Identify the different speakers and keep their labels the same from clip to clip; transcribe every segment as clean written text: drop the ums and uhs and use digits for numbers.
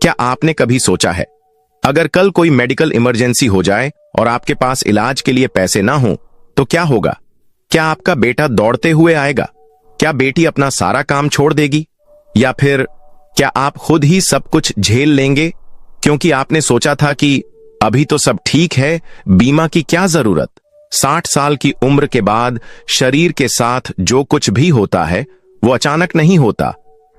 Speaker 1: क्या आपने कभी सोचा है, अगर कल कोई मेडिकल इमरजेंसी हो जाए और आपके पास इलाज के लिए पैसे ना हो तो क्या होगा? क्या आपका बेटा दौड़ते हुए आएगा? क्या बेटी अपना सारा काम छोड़ देगी? या फिर क्या आप खुद ही सब कुछ झेल लेंगे क्योंकि आपने सोचा था कि अभी तो सब ठीक है, बीमा की क्या जरूरत? 60 साल की उम्र के बाद शरीर के साथ जो कुछ भी होता है वो अचानक नहीं होता,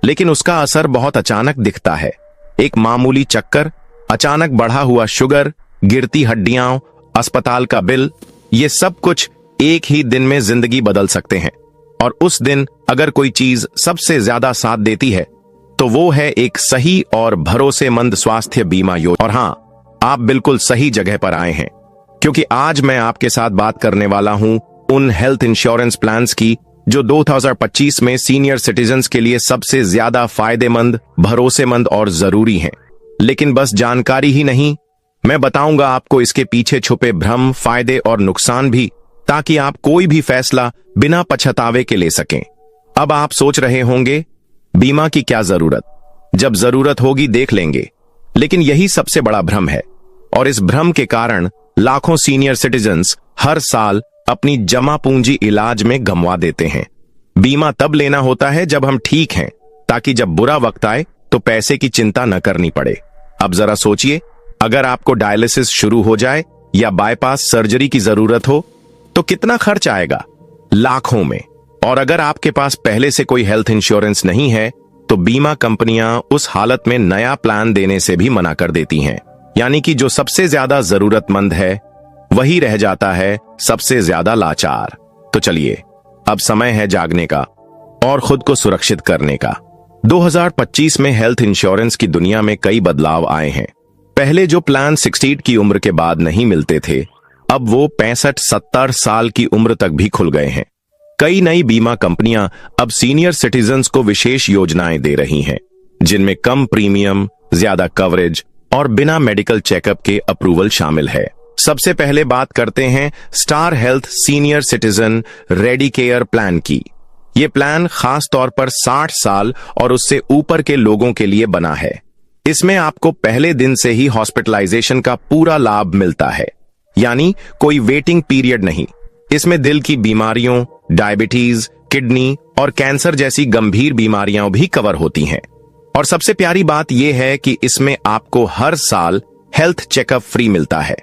Speaker 1: लेकिन उसका असर बहुत अचानक दिखता है। एक मामूली चक्कर, अचानक बढ़ा हुआ शुगर, गिरती हड्डियां, अस्पताल का बिल, ये सब कुछ एक ही दिन में जिंदगी बदल सकते हैं। और उस दिन अगर कोई चीज सबसे ज्यादा साथ देती है तो वो है एक सही और भरोसेमंद स्वास्थ्य बीमा योजना। और हां, आप बिल्कुल सही जगह पर आए हैं, क्योंकि आज मैं आपके साथ बात करने वाला हूं उन हेल्थ इंश्योरेंस प्लान्स की जो 2025 में सीनियर सिटीजन्स के लिए सबसे ज्यादा फायदेमंद, भरोसेमंद और जरूरी हैं। लेकिन बस जानकारी ही नहीं, मैं बताऊंगा आपको इसके पीछे छुपे भ्रम, फायदे और नुकसान भी, ताकि आप कोई भी फैसला बिना पछतावे के ले सकें। अब आप सोच रहे होंगे, बीमा की क्या जरूरत? जब जरूरत होगी देख लेंगे। लेकिन यही सबसे बड़ा भ्रम है, और इस भ्रम के कारण लाखों सीनियर सिटीजन्स हर साल अपनी जमा पूंजी इलाज में गंवा देते हैं। बीमा तब लेना होता है जब हम ठीक हैं, ताकि जब बुरा वक्त आए तो पैसे की चिंता न करनी पड़े। अब जरा सोचिए, अगर आपको डायलिसिस शुरू हो जाए या बाईपास सर्जरी की जरूरत हो तो कितना खर्च आएगा? लाखों में। और अगर आपके पास पहले से कोई हेल्थ इंश्योरेंस नहीं है तो बीमा कंपनियां उस हालत में नया प्लान देने से भी मना कर देती हैं। यानी कि जो सबसे ज्यादा जरूरतमंद है वही रह जाता है सबसे ज्यादा लाचार। तो चलिए, अब समय है जागने का और खुद को सुरक्षित करने का। 2025 में हेल्थ इंश्योरेंस की दुनिया में कई बदलाव आए हैं। पहले जो प्लान 60 की उम्र के बाद नहीं मिलते थे, अब वो 65-70 साल की उम्र तक भी खुल गए हैं। कई नई बीमा कंपनियां अब सीनियर सिटीजन्स को विशेष योजनाएं दे रही हैं, जिनमें कम प्रीमियम, ज्यादा कवरेज और बिना मेडिकल चेकअप के अप्रूवल शामिल है। सबसे पहले बात करते हैं star health senior citizen ready care plan की। ये प्लान खास तौर पर 60 साल और उससे ऊपर के लोगों के लिए बना है। इसमें आपको पहले दिन से ही हॉस्पिटलाइजेशन का पूरा लाभ मिलता है, यानी कोई वेटिंग पीरियड नहीं। इसमें दिल की बीमारियों, डायबिटीज, किडनी और कैंसर जैसी गंभीर बीमारियां भी कवर होती हैं। और सबसे प्यारी बात यह है कि इसमें आपको हर साल हेल्थ चेकअप फ्री मिलता है।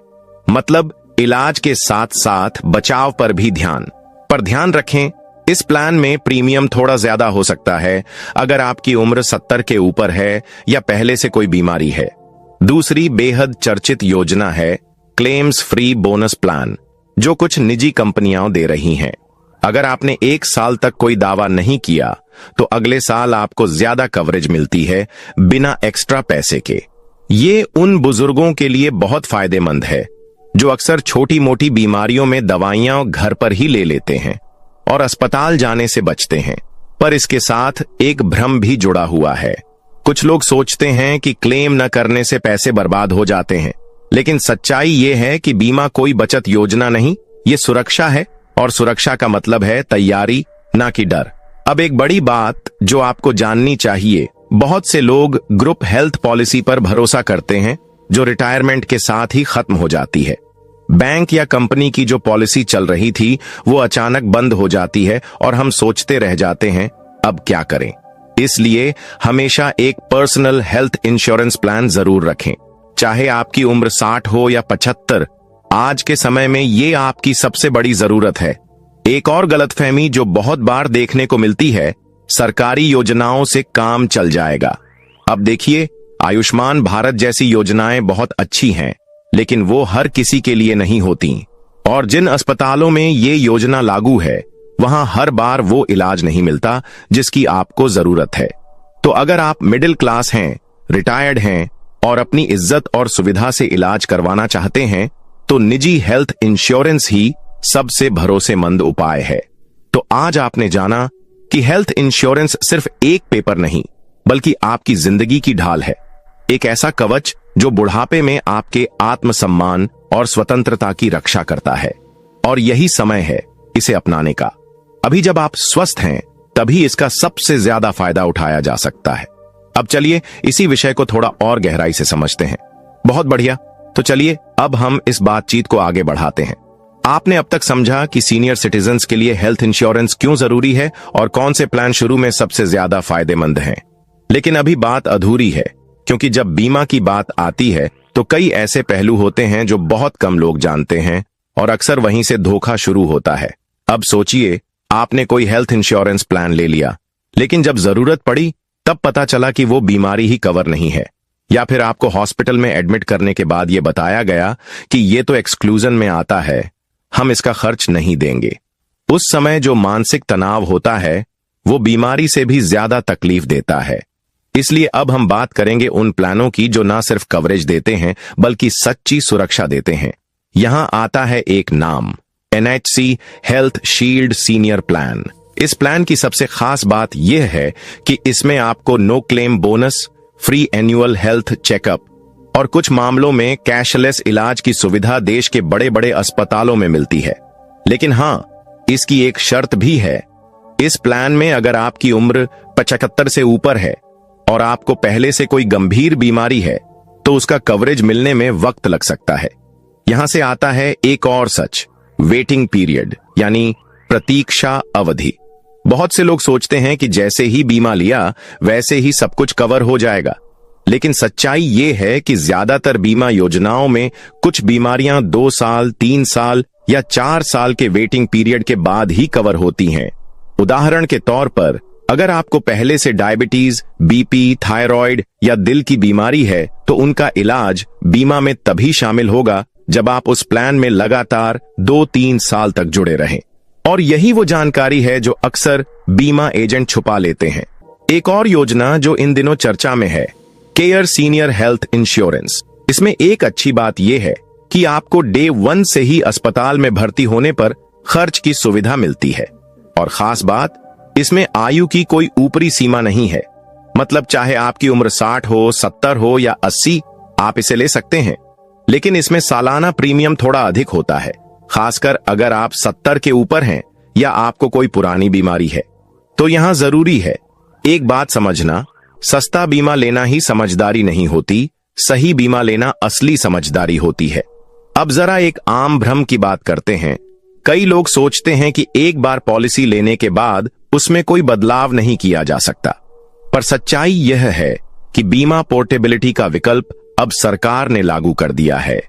Speaker 1: मतलब इलाज के साथ साथ बचाव पर भी ध्यान। पर ध्यान रखें, इस प्लान में प्रीमियम थोड़ा ज्यादा हो सकता है अगर आपकी उम्र 70 के ऊपर है या पहले से कोई बीमारी है। दूसरी बेहद चर्चित योजना है क्लेम्स फ्री बोनस प्लान, जो कुछ निजी कंपनियां दे रही हैं। अगर आपने 1 साल तक कोई दावा नहीं किया तो अगले साल आपको ज्यादा कवरेज मिलती है बिना एक्स्ट्रा पैसे के। ये उन बुजुर्गों के लिए बहुत फायदेमंद है जो अक्सर छोटी मोटी बीमारियों में दवाइयां घर पर ही ले लेते हैं और अस्पताल जाने से बचते हैं। पर इसके साथ एक भ्रम भी जुड़ा हुआ है। कुछ लोग सोचते हैं कि क्लेम न करने से पैसे बर्बाद हो जाते हैं, लेकिन सच्चाई ये है कि बीमा कोई बचत योजना नहीं, ये सुरक्षा है। और सुरक्षा का मतलब है तैयारी, ना कि डर। अब एक बड़ी बात जो आपको जाननी चाहिए, बहुत से लोग ग्रुप हेल्थ पॉलिसी पर भरोसा करते हैं जो रिटायरमेंट के साथ ही खत्म हो जाती है। बैंक या कंपनी की जो पॉलिसी चल रही थी वो अचानक बंद हो जाती है और हम सोचते रह जाते हैं अब क्या करें। इसलिए हमेशा एक पर्सनल हेल्थ इंश्योरेंस प्लान जरूर रखें, चाहे आपकी उम्र 60 हो या 75। आज के समय में ये आपकी सबसे बड़ी जरूरत है। एक और गलतफहमी जो बहुत बार देखने को मिलती है, सरकारी योजनाओं से काम चल जाएगा। अब देखिए, आयुष्मान भारत जैसी योजनाएं बहुत अच्छी हैं, लेकिन वो हर किसी के लिए नहीं होती। और जिन अस्पतालों में ये योजना लागू है, वहां हर बार वो इलाज नहीं मिलता जिसकी आपको जरूरत है। तो अगर आप मिडिल क्लास हैं, रिटायर्ड हैं और अपनी इज्जत और सुविधा से इलाज करवाना चाहते हैं, तो निजी हेल्थ इंश्योरेंस ही सबसे भरोसेमंद उपाय है। तो आज आपने जाना कि हेल्थ इंश्योरेंस सिर्फ एक पेपर नहीं, बल्कि आपकी जिंदगी की ढाल है। एक ऐसा कवच जो बुढ़ापे में आपके आत्मसम्मान और स्वतंत्रता की रक्षा करता है। और यही समय है इसे अपनाने का। अभी जब आप स्वस्थ हैं, तभी इसका सबसे ज्यादा फायदा उठाया जा सकता है। अब चलिए इसी विषय को थोड़ा और गहराई से समझते हैं। बहुत बढ़िया, तो चलिए अब हम इस बातचीत को आगे बढ़ाते हैं। आपने अब तक समझा कि सीनियर सिटीजन्स के लिए हेल्थ इंश्योरेंस क्यों जरूरी है और कौन से प्लान शुरू में सबसे ज्यादा फायदेमंद हैं। लेकिन अभी बात अधूरी है, क्योंकि जब बीमा की बात आती है तो कई ऐसे पहलू होते हैं जो बहुत कम लोग जानते हैं और अक्सर वहीं से धोखा शुरू होता है। अब सोचिए, आपने कोई हेल्थ इंश्योरेंस प्लान ले लिया, लेकिन जब जरूरत पड़ी तब पता चला कि वो बीमारी ही कवर नहीं है, या फिर आपको हॉस्पिटल में एडमिट करने के बाद ये बताया गया कि ये तो एक्सक्लूजन में आता है, हम इसका खर्च नहीं देंगे। उस समय जो मानसिक तनाव होता है वो बीमारी से भी ज्यादा तकलीफ देता है। इसलिए अब हम बात करेंगे उन प्लानों की जो ना सिर्फ कवरेज देते हैं बल्कि सच्ची सुरक्षा देते हैं। यहां आता है एक नाम, NHC health shield senior plan. इस प्लान की सबसे खास बात यह है कि इसमें आपको no claim bonus, free annual health checkup और कुछ मामलों में कैशलेस इलाज की सुविधा देश के बड़े बड़े अस्पतालों में मिलती है। लेकिन हां, इसकी एक शर्त भी है। इस प्लान में अगर आपकी उम्र 75 से ऊपर है और आपको पहले से कोई गंभीर बीमारी है तो उसका कवरेज मिलने में वक्त लग सकता है। यहां से आता है एक और सच, वेटिंग पीरियड यानी प्रतीक्षा अवधि। बहुत से लोग सोचते हैं कि जैसे ही बीमा लिया वैसे ही सब कुछ कवर हो जाएगा, लेकिन सच्चाई ये है कि ज्यादातर बीमा योजनाओं में कुछ बीमारियां 2 साल, 3 साल या 4 साल के वेटिंग पीरियड के बाद ही कवर होती हैं। उदाहरण के तौर पर, अगर आपको पहले से डायबिटीज, बीपी, थायराइड या दिल की बीमारी है तो उनका इलाज बीमा में तभी शामिल होगा जब आप उस प्लान में लगातार 2-3 साल तक जुड़े रहें। और यही वो जानकारी है जो अक्सर बीमा एजेंट छुपा लेते हैं। एक और योजना जो इन दिनों चर्चा में है, केयर सीनियर हेल्थ इंश्योरेंस। इसमें एक अच्छी बात यह है कि आपको डे 1 से ही अस्पताल में भर्ती होने पर खर्च की सुविधा मिलती है। और खास बात, इसमें आयु की कोई ऊपरी सीमा नहीं है। मतलब चाहे आपकी उम्र 60 हो, 70 हो या 80, आप इसे ले सकते हैं। लेकिन इसमें सालाना प्रीमियम थोड़ा अधिक होता है, खासकर अगर आप 70 के ऊपर हैं या आपको कोई पुरानी बीमारी है। तो यहां जरूरी है एक बात समझना, सस्ता बीमा लेना ही समझदारी नहीं होती, सही बीमा लेना असली समझदारी होती है। अब जरा एक आम भ्रम की बात करते हैं। कई लोग सोचते हैं कि एक बार पॉलिसी लेने के बाद उसमें कोई बदलाव नहीं किया जा सकता, पर सच्चाई यह है कि बीमा पोर्टेबिलिटी का विकल्प अब सरकार ने लागू कर दिया है।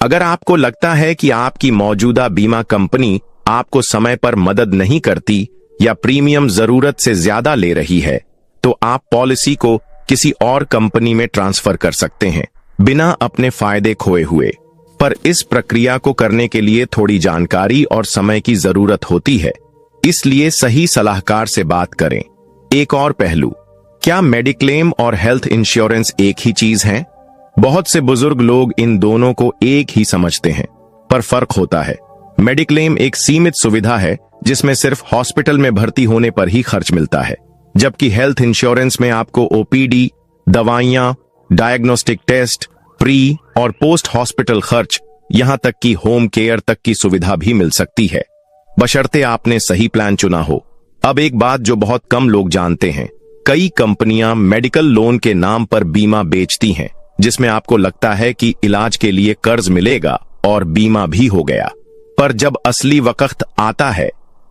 Speaker 1: अगर आपको लगता है कि आपकी मौजूदा बीमा कंपनी आपको समय पर मदद नहीं करती या प्रीमियम जरूरत से ज्यादा ले रही है, तो आप पॉलिसी को किसी और कंपनी में ट्रांसफर कर सकते हैं बिना अपने फायदे खोए हुए। पर इस प्रक्रिया को करने के लिए थोड़ी जानकारी और समय की जरूरत होती है, इसलिए सही सलाहकार से बात करें। एक और पहलू, क्या मेडिक्लेम और हेल्थ इंश्योरेंस एक ही चीज है? बहुत से बुजुर्ग लोग इन दोनों को एक ही समझते हैं, पर फर्क होता है। मेडिक्लेम एक सीमित सुविधा है जिसमें सिर्फ हॉस्पिटल में भर्ती होने पर ही खर्च मिलता है, जबकि हेल्थ इंश्योरेंस में आपको ओपीडी, दवाइयां, डायग्नोस्टिक टेस्ट, प्री और पोस्ट हॉस्पिटल खर्च, यहां तक कि होम केयर तक की सुविधा भी मिल सकती है, बशर्ते आपने सही प्लान चुना हो। अब एक बात जो बहुत कम लोग जानते हैं, कई कंपनियां मेडिकल लोन के नाम पर बीमा बेचती हैं, जिसमें आपको लगता है कि इलाज के लिए कर्ज मिलेगा और बीमा भी हो गया। पर जब असली वक्त आता है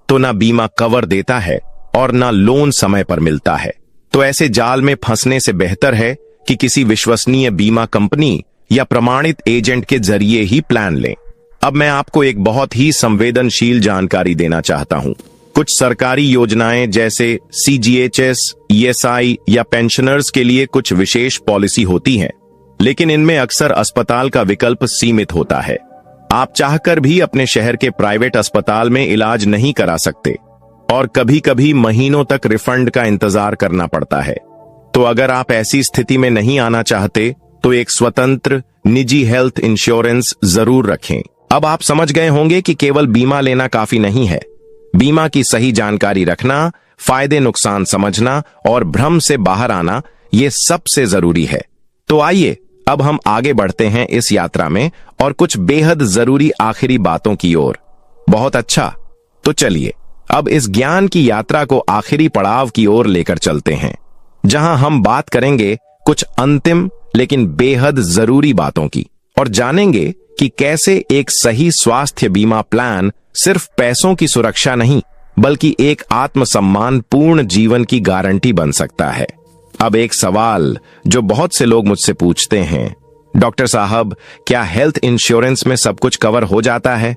Speaker 1: तो ना बीमा कवर देता है और ना लोन समय पर मिलता है। तो ऐसे जाल में फंसने से बेहतर है कि किसी विश्वसनीय बीमा कंपनी या प्रमाणित एजेंट के जरिए ही प्लान लें। अब मैं आपको एक बहुत ही संवेदनशील जानकारी देना चाहता हूं। कुछ सरकारी योजनाएं जैसे CGHS, ESI या पेंशनर्स के लिए कुछ विशेष पॉलिसी होती हैं, लेकिन इनमें अक्सर अस्पताल का विकल्प सीमित होता है। आप चाहकर भी अपने शहर के प्राइवेट अस्पताल में इलाज नहीं करा सकते और कभी कभी महीनों तक रिफंड का इंतजार करना पड़ता है। तो अगर आप ऐसी स्थिति में नहीं आना चाहते तो एक स्वतंत्र निजी हेल्थ इंश्योरेंस जरूर रखें। अब आप समझ गए होंगे कि केवल बीमा लेना काफी नहीं है। बीमा की सही जानकारी रखना, फायदे नुकसान समझना और भ्रम से बाहर आना, ये सबसे जरूरी है। तो आइए अब हम आगे बढ़ते हैं इस यात्रा में और कुछ बेहद जरूरी आखिरी बातों की ओर। बहुत अच्छा, तो चलिए अब इस ज्ञान की यात्रा को आखिरी पड़ाव की ओर लेकर चलते हैं। जहां हम बात करेंगे कुछ अंतिम लेकिन बेहद जरूरी बातों की और जानेंगे कि कैसे एक सही स्वास्थ्य बीमा प्लान सिर्फ पैसों की सुरक्षा नहीं बल्कि एक आत्मसम्मान पूर्ण जीवन की गारंटी बन सकता है। अब एक सवाल जो बहुत से लोग मुझसे पूछते हैं, डॉक्टर साहब क्या हेल्थ इंश्योरेंस में सब कुछ कवर हो जाता है?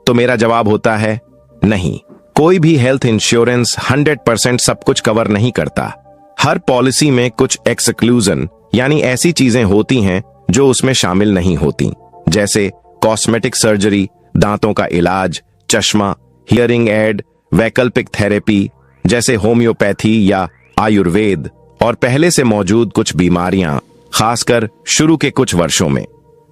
Speaker 1: तो मेरा जवाब होता है नहीं, कोई भी हेल्थ इंश्योरेंस 100% सब कुछ कवर नहीं करता। हर पॉलिसी में कुछ एक्सक्लूजन यानी ऐसी चीजें होती हैं जो उसमें शामिल नहीं होती, जैसे कॉस्मेटिक सर्जरी, दांतों का इलाज, चश्मा, हियरिंग एड, वैकल्पिक थेरेपी जैसे होम्योपैथी या आयुर्वेद और पहले से मौजूद कुछ बीमारियां, खासकर शुरू के कुछ वर्षों में।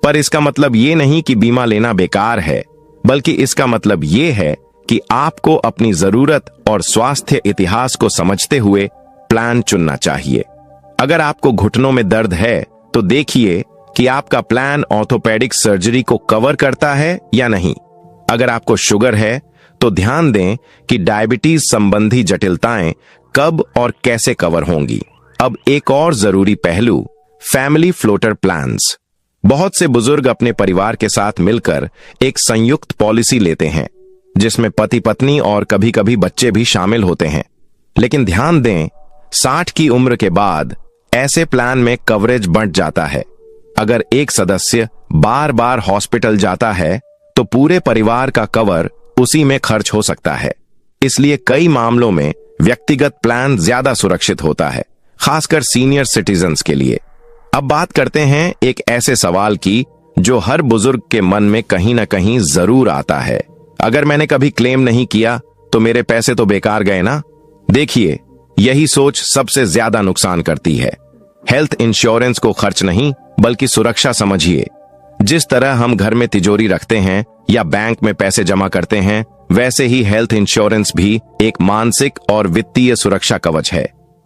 Speaker 1: पर इसका मतलब ये नहीं कि बीमा लेना बेकार है, बल्कि इसका मतलब ये है कि आपको अपनी जरूरत और स्वास्थ्य इतिहास को समझते हुए प्लान चुनना चाहिए। अगर आपको घुटनों में दर्द है तो देखिए कि आपका प्लान ऑर्थोपेडिक सर्जरी को कवर करता है या नहीं। अगर आपको शुगर है तो ध्यान दें कि डायबिटीज संबंधी जटिलताएं कब और कैसे कवर होंगी। अब एक और जरूरी पहलू, फैमिली फ्लोटर प्लान्स। बहुत से बुजुर्ग अपने परिवार के साथ मिलकर एक संयुक्त पॉलिसी लेते हैं जिसमें पति पत्नी और कभी कभी बच्चे भी शामिल होते हैं। लेकिन ध्यान दें, 60 की उम्र के बाद ऐसे प्लान में कवरेज बढ़ जाता है। अगर एक सदस्य बार बार हॉस्पिटल जाता है तो पूरे परिवार का कवर उसी में खर्च हो सकता है। इसलिए कई मामलों में व्यक्तिगत प्लान ज्यादा सुरक्षित होता है, खासकर सीनियर सिटीजन्स के लिए। अब बात करते हैं एक ऐसे सवाल की जो हर बुजुर्ग के मन में कहीं ना कहीं जरूर आता है, अगर मैंने कभी क्लेम नहीं किया तो मेरे पैसे तो बेकार गए ना? देखिए, यही सोच सबसे ज्यादा नुकसान करती है। हेल्थ इंश्योरेंस को खर्च नहीं बल्कि सुरक्षा समझिए। जिस तरह हम घर में तिजोरी रखते हैं या बैंक में पैसे जमा करते हैं, वैसे ही हेल्थ इंश्योरेंस भी एक मानसिक और वित्तीय सुरक्षा कवच है।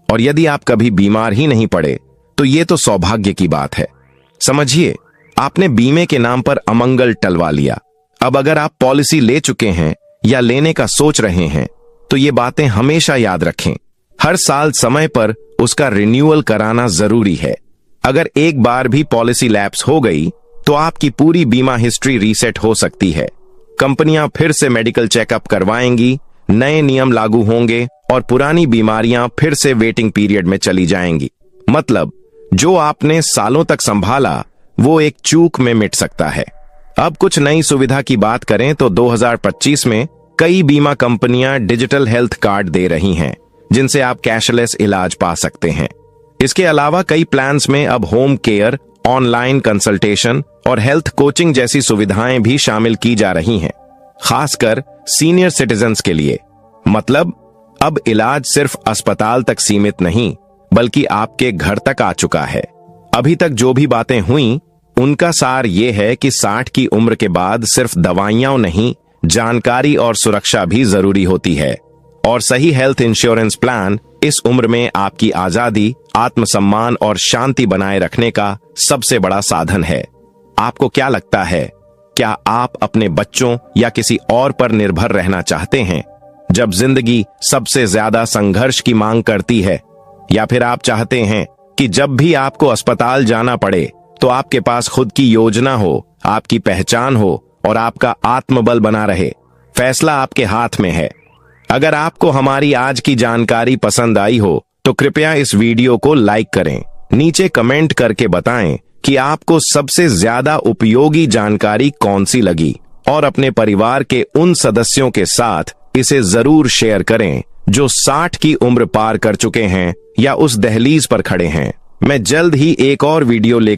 Speaker 1: और यदि आप कभी बीमार ही नहीं पड़े तो ये तो सौभाग्य की बात है। समझिए, आपने बीमे के नाम पर अमंगल टलवा लिया। अब अगर आप पॉलिसी ले चुके हैं या लेने का सोच रहे हैं तो ये बातें हमेशा याद रखें। हर साल समय पर उसका रिन्यूअल कराना जरूरी है। अगर एक बार भी पॉलिसी लैप्स हो गई तो आपकी पूरी बीमा हिस्ट्री रीसेट हो सकती है। कंपनियां फिर से मेडिकल चेकअप करवाएंगी, नए नियम लागू होंगे और पुरानी बीमारियां फिर से वेटिंग पीरियड में चली जाएंगी। मतलब जो आपने सालों तक संभाला वो एक चूक में मिट सकता है। अब कुछ नई सुविधा की बात करें तो 2025 में कई बीमा कंपनियां डिजिटल हेल्थ कार्ड दे रही हैं जिनसे आप कैशलेस इलाज पा सकते हैं। इसके अलावा कई प्लान्स में अब होम केयर, ऑनलाइन कंसल्टेशन और हेल्थ कोचिंग जैसी सुविधाएं भी शामिल की जा रही हैं, खासकर सीनियर सिटीजन्स के लिए। मतलब अब इलाज सिर्फ अस्पताल तक सीमित नहीं बल्कि आपके घर तक आ चुका है। अभी तक जो भी बातें हुई उनका सार ये है कि 60 की उम्र के बाद सिर्फ दवाइयां नहीं, जानकारी और सुरक्षा भी जरूरी होती है। और सही हेल्थ इंश्योरेंस प्लान इस उम्र में आपकी आजादी, आत्मसम्मान और शांति बनाए रखने का सबसे बड़ा साधन है। आपको क्या लगता है, क्या आप अपने बच्चों या किसी और पर निर्भर रहना चाहते हैं जब जिंदगी सबसे ज्यादा संघर्ष की मांग करती है? या फिर आप चाहते हैं कि जब भी आपको अस्पताल जाना पड़े तो आपके पास खुद की योजना हो, आपकी पहचान हो और आपका आत्मबल बना रहे? फैसला आपके हाथ में है। अगर आपको हमारी आज की जानकारी पसंद आई हो तो कृपया इस वीडियो को लाइक करें। नीचे कमेंट करके बताएं कि आपको सबसे ज्यादा उपयोगी जानकारी कौन सी लगी और अपने परिवार के उन सदस्यों के साथ इसे जरूर शेयर करें जो 60 की उम्र पार कर चुके हैं या उस दहलीज पर खड़े हैं। मैं जल्द ही एक और वीडियो लेकर